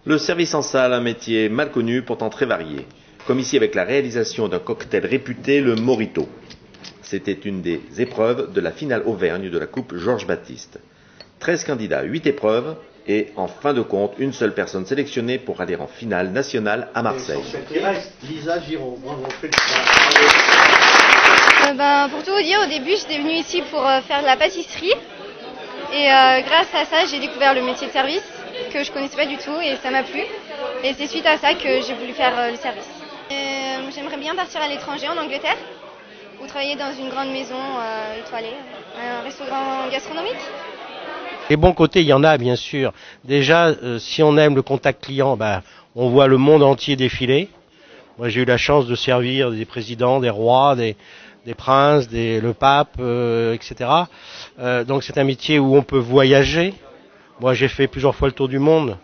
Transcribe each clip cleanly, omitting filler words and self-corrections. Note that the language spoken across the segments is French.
Le service en salle, un métier mal connu, pourtant très varié. Comme ici avec la réalisation d'un cocktail réputé, le Morito. C'était une des épreuves de la finale Auvergne de la Coupe Georges Baptiste. 13 candidats, 8 épreuves, et en fin de compte, une seule personne sélectionnée pour aller en finale nationale à Marseille. Lisa Giraud, bravo, Pour tout vous dire, au début, j'étais venue ici pour faire de la pâtisserie. Et grâce à ça, j'ai découvert le métier de service, que je connaissais pas du tout, et ça m'a plu. Et c'est suite à ça que j'ai voulu faire le service. J'aimerais bien partir à l'étranger, en Angleterre, ou travailler dans une grande maison étoilée, un restaurant gastronomique. Les bons côtés, il y en a bien sûr. Déjà, si on aime le contact client, on voit le monde entier défiler. Moi, j'ai eu la chance de servir des présidents, des rois, des princes, le pape, etc. Donc c'est un métier où on peut voyager. Moi, j'ai fait plusieurs fois le tour du monde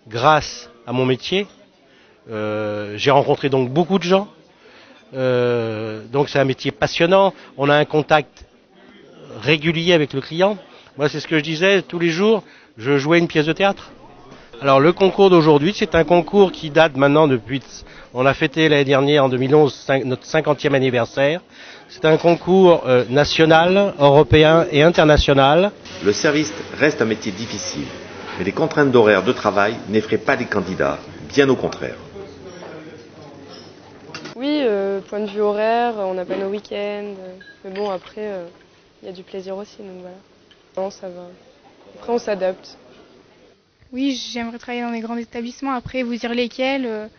grâce à mon métier. J'ai rencontré donc beaucoup de gens. Donc c'est un métier passionnant. On a un contact régulier avec le client. Moi, c'est ce que je disais, tous les jours, je jouais une pièce de théâtre. Alors, le concours d'aujourd'hui, c'est un concours qui date maintenant depuis... On a fêté l'année dernière, en 2011, notre 50e anniversaire. C'est un concours national, européen et international. Le service reste un métier difficile, mais les contraintes d'horaire de travail n'effraient pas les candidats, bien au contraire. Oui, point de vue horaire, on n'a pas nos week-ends. Mais bon, après, il y a du plaisir aussi, donc voilà. Non, ça va. Après, on s'adapte. Oui, j'aimerais travailler dans des grands établissements. Après, vous dire lesquels,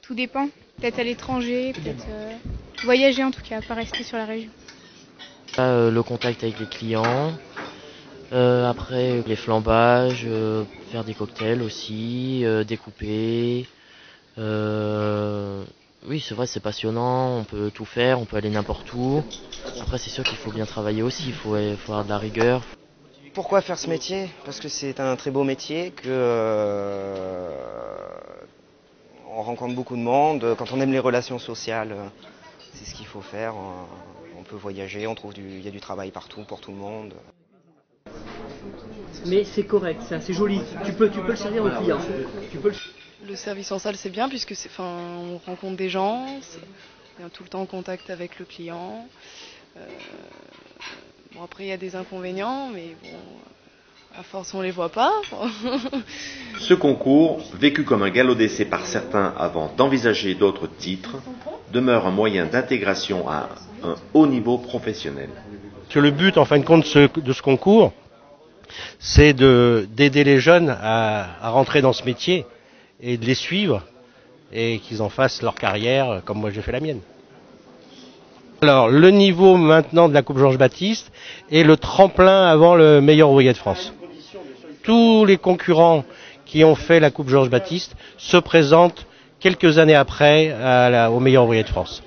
tout dépend. Peut-être à l'étranger, peut-être voyager en tout cas, pas rester sur la région. Le contact avec les clients, après les flambages, faire des cocktails aussi, découper. Oui, c'est vrai, c'est passionnant, on peut tout faire, on peut aller n'importe où. Après, c'est sûr qu'il faut bien travailler aussi, il faut avoir de la rigueur. Pourquoi faire ce métier? Parce que c'est un très beau métier, on rencontre beaucoup de monde. Quand on aime les relations sociales, c'est ce qu'il faut faire. On peut voyager, il y a du travail partout pour tout le monde. Mais c'est correct, c'est joli. Tu peux le servir au client. Le service en salle, c'est bien puisque on rencontre des gens, on est tout le temps en contact avec le client. Bon, après, il y a des inconvénients, mais bon, à force, on les voit pas. Ce concours, vécu comme un galop d'essai par certains avant d'envisager d'autres titres, demeure un moyen d'intégration à un haut niveau professionnel. Le but, en fin de compte, de ce concours, c'est d'aider les jeunes à rentrer dans ce métier et de les suivre et qu'ils en fassent leur carrière comme moi j'ai fait la mienne. Alors, le niveau maintenant de la Coupe Georges Baptiste est le tremplin avant le meilleur ouvrier de France. Tous les concurrents qui ont fait la Coupe Georges Baptiste se présentent quelques années après au meilleur ouvrier de France.